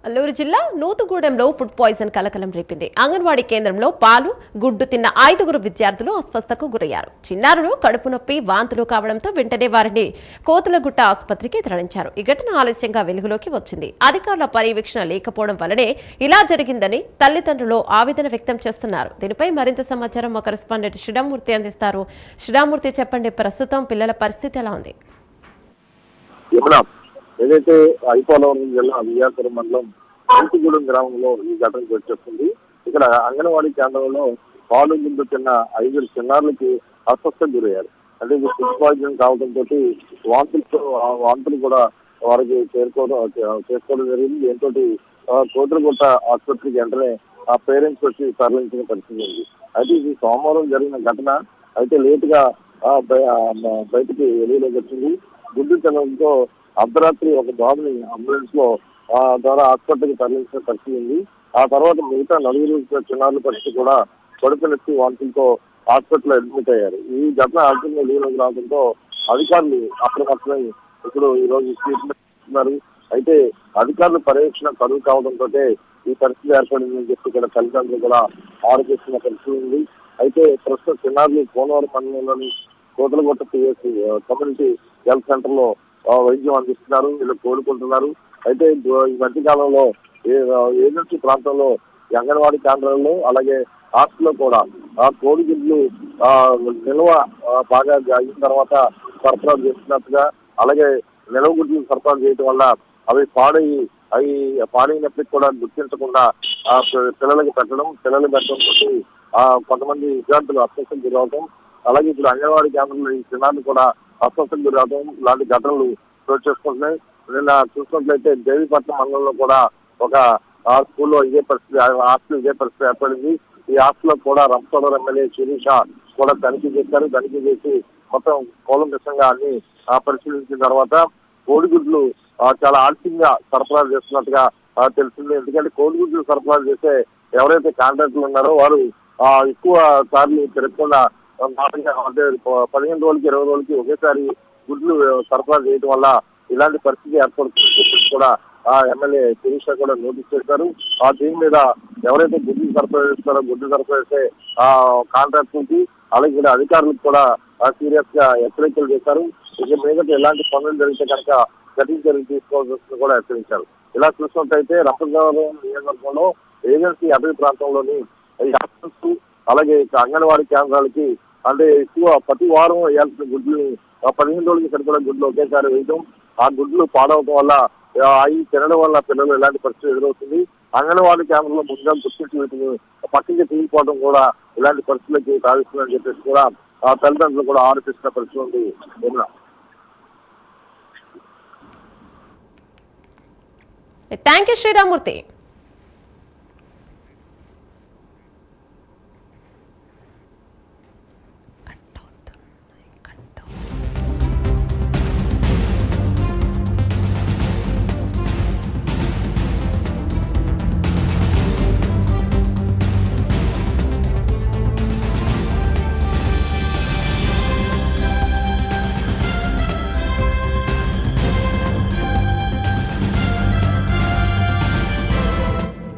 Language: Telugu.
అల్లూరు జిల్లా నూతుగూడెంలో ఫుడ్ పాయిజన్ కలకలం రేపింది. అంగన్వాడీ కేంద్రంలో పాలు, గుడ్డు తిన్న 5 విద్యార్థులు అస్వస్థతకు గురయ్యారు. చిన్నారులు కడుపు నొప్పి, వాంతులు కావడంతో వెంటనే వారిని కోతులగుట్ట ఆసుపత్రికి తరలించారు. ఈ ఘటన ఆలస్యంగా వెలుగులోకి వచ్చింది. అధికారుల పర్యవేక్షణ లేకపోవడం వల్లనే ఇలా జరిగిందని తల్లిదండ్రులు ఆవేదన వ్యక్తం చేస్తున్నారు. దీనిపై మరింత సమాచారం మా కరెస్పాండెంట్ శ్రీరామూర్తి అందిస్తారు. శ్రీరామూర్తి, చెప్పండి, ప్రస్తుతం పిల్లల పరిస్థితి ఎలా ఉంది? ఏదైతే ఐపోలవరం జిల్లా విజయపురం మండలం నూతుగూడెం గ్రామంలో ఈ ఘటన చోటు చేసుకుంది. ఇక్కడ అంగన్వాడీ కేంద్రంలో పాలు గుడ్డు తిన్న 5 చిన్నారులకి అస్వస్థకు గురయ్యారు. అంటే ఇది ఫుడ్ పాయిజన్ కావడంతో వాంతులు కూడా వారికి చేసుకోవడం జరిగింది. దీంతో కోతులగుట్ట ఆసుపత్రికి వెంటనే ఆ పేరెంట్స్ వచ్చి తరలించిన పరిస్థితి ఉంది. అయితే ఇది సోమవారం జరిగిన ఘటన. అయితే లేటుగా బయటికి వెలుగులోకి వచ్చింది. గుడ్డు తినడంతో అర్ధరాత్రి ఒక బాబుని అంబులెన్స్ లో ద్వారా హాస్పిటల్కి తరలించిన పరిస్థితి ఉంది. ఆ తర్వాత మిగతా 4 చిన్నారుల పరిస్థితి కూడా కడుపు నొప్పి, వాంతులతో హాస్పిటల్లో అడ్మిట్ అయ్యారు. ఈ ఘటన ఆర్థికంగా వెలుగులోకి రావడంతో అధికారులు అప్రమత్తమై ఇప్పుడు ఈ రోజు ట్రీట్మెంట్ ఇస్తున్నారు. అయితే అధికారులు పర్యవేక్షణ కరువు కావడంతో ఈ పరిస్థితి ఏర్పడిందని చెప్పి ఇక్కడ తల్లిదండ్రులు కూడా ఆరోపిస్తున్న పరిస్థితి ఉంది. అయితే ప్రస్తుతం చిన్నారులు కోనవరం మండలంలోని కోతలగుట్ట పిఎస్సి కమ్యూనిటీ హెల్త్ సెంటర్ లో వైద్యం అందిస్తున్నారు. వీళ్ళు కోలుకుంటున్నారు. అయితే ఈ మధ్య కాలంలో ఏజెన్సీ ప్రాంతంలో అంగన్వాడీ కేంద్రాల్లో అలాగే హాస్టల్లో కూడా కోడిగుడ్లు నిల్వ బాగా అయిన తర్వాత సరఫరా చేస్తున్నట్టుగా, అలాగే నిల్వ గుడ్లు సరఫరా చేయడం వల్ల అవి పాడైనప్పటికీ కూడా గుర్తించకుండా పిల్లలకి పెట్టడం తోటి కొంతమంది విద్యార్థులు అస్వస్థకు గురవడం, అలాగే ఇప్పుడు అంగన్వాడీ కేంద్రంలో ఈ చిన్నారులు కూడా అస్వస్థకు గురవడం లాంటి ఘటనలు చోటు చేసుకుంటున్నాయి. నిన్న చూసుకున్నట్లయితే దేవీపట్నం మండలంలో కూడా ఒక స్కూల్లో హాస్టల్ ఇదే పరిస్థితి ఏర్పడింది. ఈ హాస్టల్లో కూడా రంపచోడవరం ఎమ్మెల్యే శిరీష కూడా తనిఖీ చేశారు. తనిఖీ చేసి మొత్తం కూలంకషంగా అన్ని పరిశీలించిన తర్వాత కోడిగుడ్లు చాలా ఆలస్యంగా సరఫరా చేస్తున్నట్టుగా తెలిసింది. ఎందుకంటే కోడిగుడ్లు సరఫరా చేసే ఎవరైతే కాంట్రాక్టర్లు ఉన్నారో వారు ఎక్కువ సార్లు తిరగకుండా అంటే 15 రోజులకి 20 రోజులకి ఒకేసారి గుడ్లు సరఫరా చేయడం వల్ల ఇలాంటి పరిస్థితి ఏర్పడుతుంది కూడా ఎమ్మెల్యే శిరీష కూడా నోటీస్ చేశారు. దీని మీద ఎవరైతే గుడ్లు సరఫరా చేస్తారో గుడ్లు సరఫరా చేసే కాంట్రాక్టర్కి అలాగే కూడా అధికారులకు కూడా సీరియస్ గా హెచ్చరికలు చేశారు. ఇక మీద ఎలాంటి పనులు జరిగితే కనుక కఠిన చర్యలు తీసుకోవాల్సి కూడా హెచ్చరించారు. ఇలా చూసినట్టయితే రంపచోడవరం నియోజకవర్గంలో ఏజెన్సీ అటవీ ప్రాంతంలోని హాస్టల్స్ అలాగే అంగన్వాడీ కేంద్రాలకి అంటే ఎక్కువ ప్రతి వారం వేయాల్సిన గుడ్లు 15 రోజులకి సరిపడా గుడ్లు ఒకేసారి వేయడం, ఆ గుడ్లు పాడవడం వల్ల అవి తినడం వల్ల పిల్లలు ఎలాంటి పరిస్థితి ఎదురవుతుంది. అంగన్వాడీ కేంద్రంలో ముందుగా గుర్తించి వీటిని పక్కకి తీగిపోవడం కూడా ఇలాంటి పరిస్థితులకి కావిస్తుందని చెప్పేసి కూడా తల్లిదండ్రులు కూడా ఆరోపిస్తున్న పరిస్థితి ఉంది. Thank you Sriramurthy.